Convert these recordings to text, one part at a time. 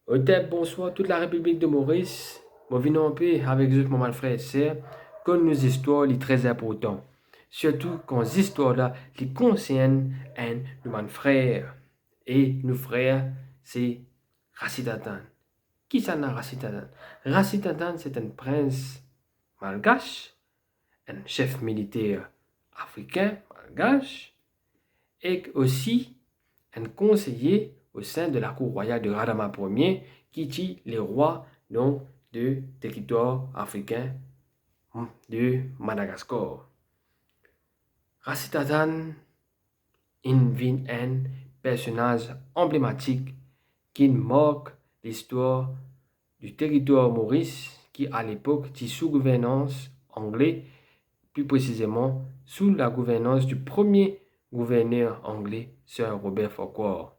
Bonsoir toute la République de Maurice. Moi, venons un peu avec vous, mon frère et sœur, que nos histoires, les très important. Surtout quand les histoires là, les concernent mon frère. Et nos frères, c'est Racitatan. Qui ça n'a Racitatan? Racitatan, c'est un prince malgache, un chef militaire africain malgache, et aussi un conseiller au sein de la cour royale de Radama Ier qui tue les rois donc, de territoire africain de Madagascar. Racitatan est un personnage emblématique qui marque l'histoire du territoire Maurice qui à l'époque était sous gouvernance anglaise, plus précisément sous la gouvernance du premier gouverneur anglais, Sir Robert Farquhar.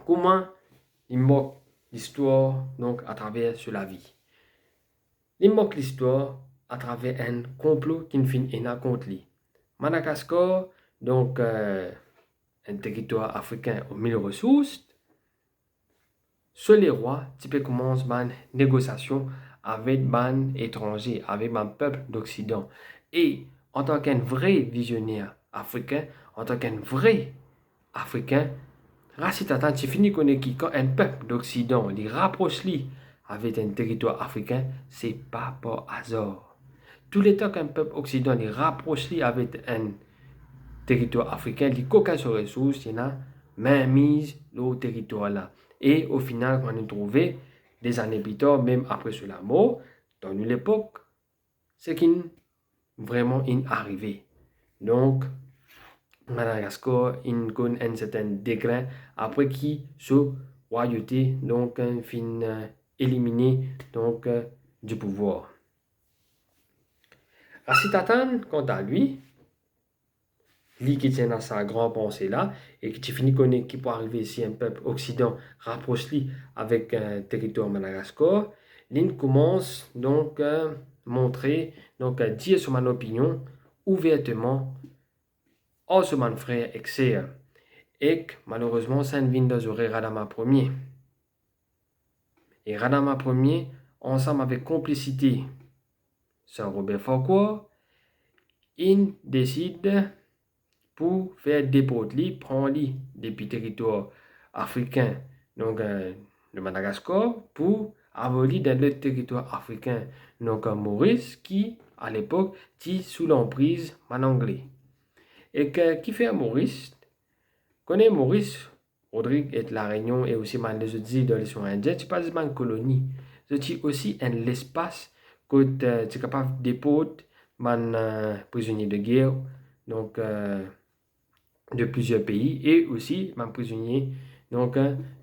Comment il marque l'histoire donc à travers la vie. Il marque l'histoire à travers un complot qui ne finit contre lui. Madagascar, donc un territoire africain aux mille ressources, seuls les rois, typiquement, commencent une négociation avec les étrangers, avec le peuple d'Occident. Et en tant qu'un vrai visionnaire africain, en tant qu'un vrai africain, Racitatan, tu finis quand un peuple d'Occident les rapproche avec un territoire africain, c'est pas par hasard. Tous les temps qu'un peuple occident les rapproche avec un territoire africain, les coquins sur ressources, il y en a main mise au territoire là. Et au final, on a trouvé des années plus tard, même après cela mort, dans une époque, c'est qui vraiment est arrivé. Donc, Madagascar connaît un certain degré après qui ce royauté donc fin éliminé donc du pouvoir. Racitatan, quant à lui, qui tient à sa grande pensée là et qui finit connaît qui peut arriver si un peuple occident rapproche lui avec un territoire Madagascar, il commence donc à montrer donc à dire son opinion ouvertement à son frère Exer. Et malheureusement, ça ne vient de Radama Ier. Et Radama Ier, ensemble avec complicité, Sir Robert Farquhar, il décide pour faire déporter, prendre depuis le territoire africain, donc de Madagascar, pour abolir dans le territoire africain, donc Maurice, qui à l'époque était sous l'emprise anglais. Et qui fait Maurice? Connaît Maurice, Rodrigue et la Réunion et aussi les autres îles de l'océan Indien, c'est pas une colonie. C'est aussi un espace que tu es capable de déporter les prisonniers de guerre donc, de plusieurs pays et aussi les prisonniers donc,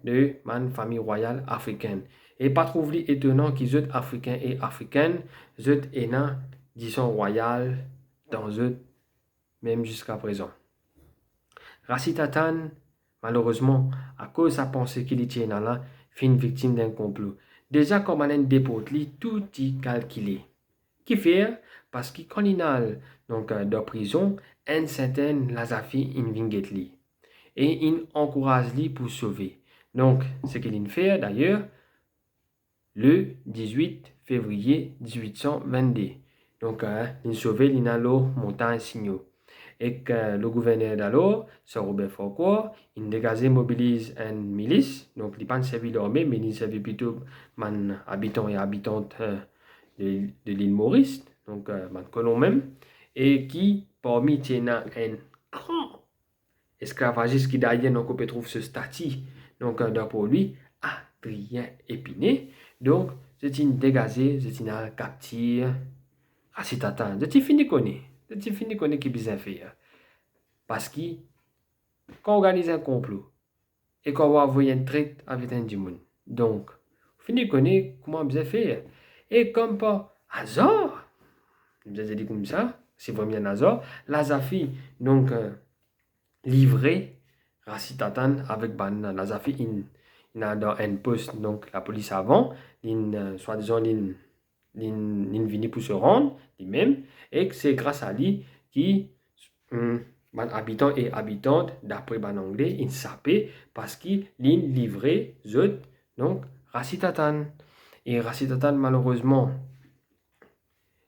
de la famille royale africaine. Et pas trouver étonnant qu'ils soient africains et africaines, soient énormes, disons royales dans eux, même jusqu'à présent. Racitatan, malheureusement, à cause de sa pensée qu'il était là, fin victime d'un complot. Déjà, comme on a déporte, tout est calculé. Qui fait? Parce que quand il a donc de prison, un certain Lazafi in vingetli. Et il encourage lui pour sauver. Donc, ce qu'il fait d'ailleurs, le 18 février 1822. Donc, il sauve l'Inalo Montagne Signaux. Et que le gouverneur d'alors, Sir Robert Farquhar, il mobilise une milice, donc il n'est pas servi l'armée, mais il servait plutôt les habitants et habitantes de l'île Maurice, donc les colons même, et qui, parmi eux, un grand esclavagiste qui d'ailleurs donc on peut trouver ce statut, donc pour lui, Adrien Épinay, donc c'est une dégagée, c'est une capture, Racitatan, c'est fini connaître. C'est fini qu'on est qui bien fait. Parce que quand on organise un complot et qu'on va envoyer un traite avec un monde, donc, fini qu'on est comment bien fait. Et comme par hasard, je vous ai dit comme ça, c'est vraiment un hasard, la Zafi, donc, livré Racitatan avec Ban. La Zafi, il a dans un poste, donc, la police avant, soi-disant, il venu pour se rendre, lui-même, et que c'est grâce à lui qui, habitants et habitantes, d'après ban anglais, ils sapé parce qu'ils livré, donc, Racitatan. Et Racitatan, malheureusement,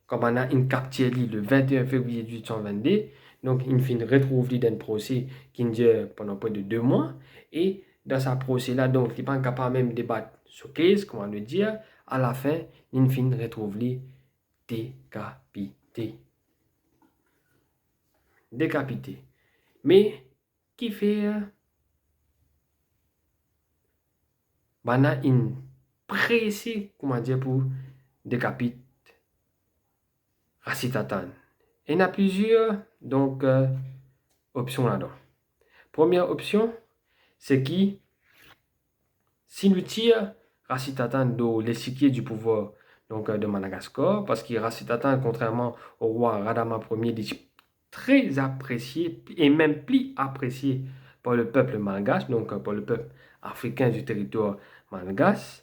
comme on a une capture le 21 février 1822, donc il finit retrouve dans un procès qui dure pendant près de 2 mois. Et dans ce procès-là, donc, il n'est pas capable même de débattre sur case, comment le dire. À la fin, il finit retrouve décapité. Décapité. Mais, qui fait on a une précis, comment dire, pour décapiter Racitatan. Il y en a plusieurs donc, options là-dedans. Première option, c'est qui, si nous tire Racitatan de l'échiquier du pouvoir donc, de Madagascar, parce que Racitatan, contrairement au roi Radama Ier, est très apprécié et même plus apprécié par le peuple malgache, donc par le peuple africain du territoire malgache.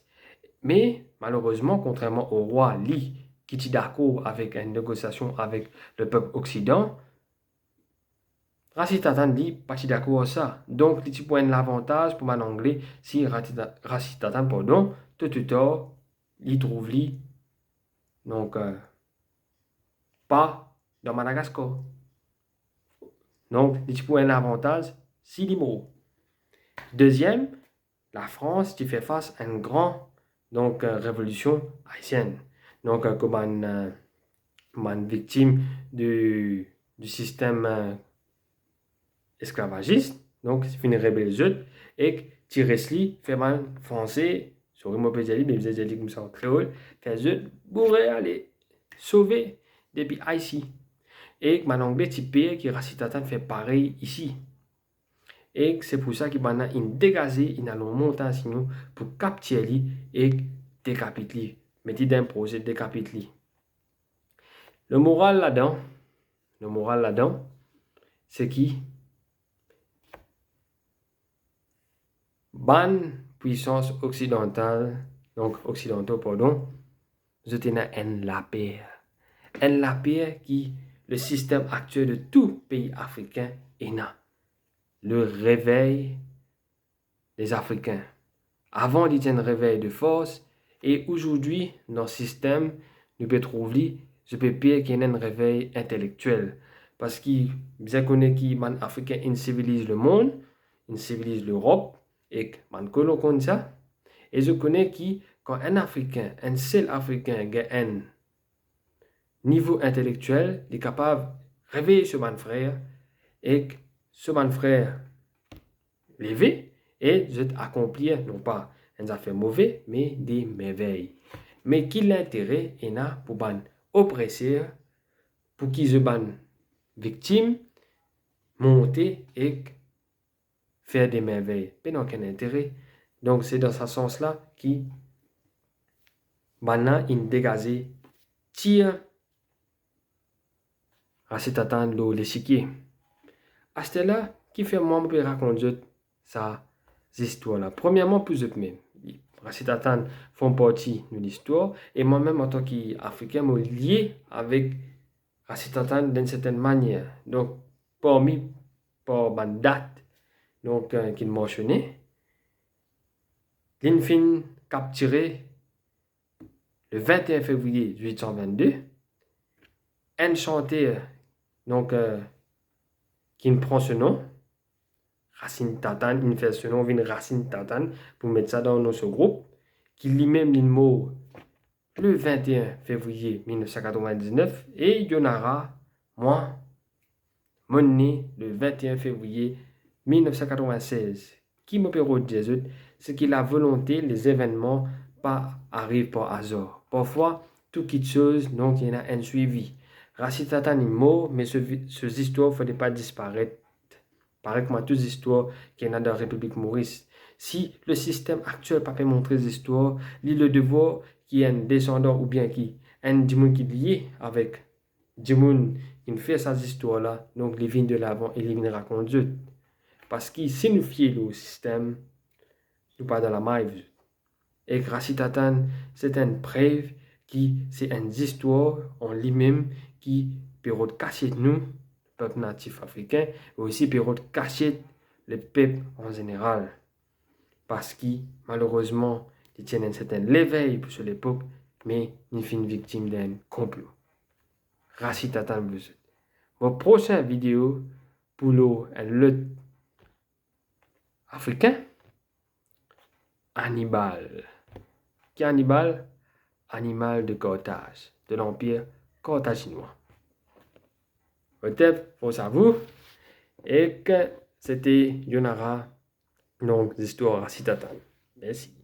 Mais malheureusement, contrairement au roi Li, qui est d'accord avec une négociation avec le peuple occident, Racitatan dit pas d'accord avec ça. Donc, il y a un avantage pour mon anglais si Racitatan, pardon, tout tard, il trouve lui, donc, pas dans Madagascar. Donc, il y a un avantage si il mot. Deuxième, la France qui fait face à une grande donc, révolution haïtienne. Donc, comme une victime du système esclavagiste, donc c'est une rébellion, et Tiresli fait mal français, sur le mot pédiali, mais vous avez dit comme ça en créole, fait je pourrais aller sauver depuis Haïti. Et mon anglais typé qui Racitatan fait pareil ici. Et c'est pour ça qu'il y a une dégazée, il y a une montagne sinon pour capturer et décapiter. Mettez d'un projet décapiter. Le moral là-dedans, c'est qui ban puissance occidentale, donc occidentaux, pardon, je tenais la paix. La paix qui, le système actuel de tout pays africain est là. Le réveil des Africains. Avant, il y a un réveil de force, et aujourd'hui, dans le système, nous pouvons trouver, je peux dire qu'il y a un réveil intellectuel. Parce que, vous connaissez que les Africains, ils civilisent le monde, ils civilisent l'Europe, et man connaît ça. Et je connais que quand un Africain, un seul Africain a un niveau intellectuel, il est capable de réveiller ce man frère, et ce man frère lever et je accomplir non pas un affaire mauvais, mais des merveilles. Mais qui l'intérêt est là pour ban oppresseur, pour qui se ban victime, monter et faire des merveilles. Mais non, quel intérêt. Donc c'est dans ce sens-là qui maintenant une dégazé tire à cet attendre l'échiquier. À ce là qui fait moi me raconter ça histoires-là. Premièrement, plus de même. Racitatan font partie de l'histoire et moi-même en tant qu'Africain, je suis lié avec Racitatan d'une certaine manière. Donc, parmi ma date donc, qu'il mentionnait, l'Infin capturé le 21 février 1822, un chanteur donc, qui prend ce nom, Racine Tatan, une fait ce nom, une Racine Tatan, pour mettre ça dans notre groupe, qui lui-même il mot le 21 février 1999, et Yonara, moi, mon né le 21 février 1996. Qui me peut dire, c'est que la volonté, les événements, pas arrivent par hasard. Parfois, tout quelque chose, donc il y en a un suivi. Racine Tatan est mort, mais ces histoires ne fallait pas disparaître. Pareil comme toutes les histoires qu'il y en a dans la République Maurice. Si le système actuel ne peut pas montrer les histoires, il y a le devoir qui est un descendant ou bien qui un démon qui est lié avec démon qui fait ces histoires-là, donc les vignes de l'avant et les vignes racontent. Parce que si nous fions le système, nous pas dans la maille. Et Racitatan, c'est une preuve qui c'est une histoire en lui-même qui peut cacher nous, peuple natif africain, et aussi peut cacher le peuple en général. Parce que malheureusement, il tient un certain l'éveil sur l'époque, mais il fait une victime d'un complot. Racitatan vous. Vos prochaines vidéos pour le africain, Hannibal. Qui est Hannibal? Animal de Carthage, de l'Empire carthaginois. Peut-être, pour savoir, et que c'était Yonara, donc l'histoire Racitatan. Merci.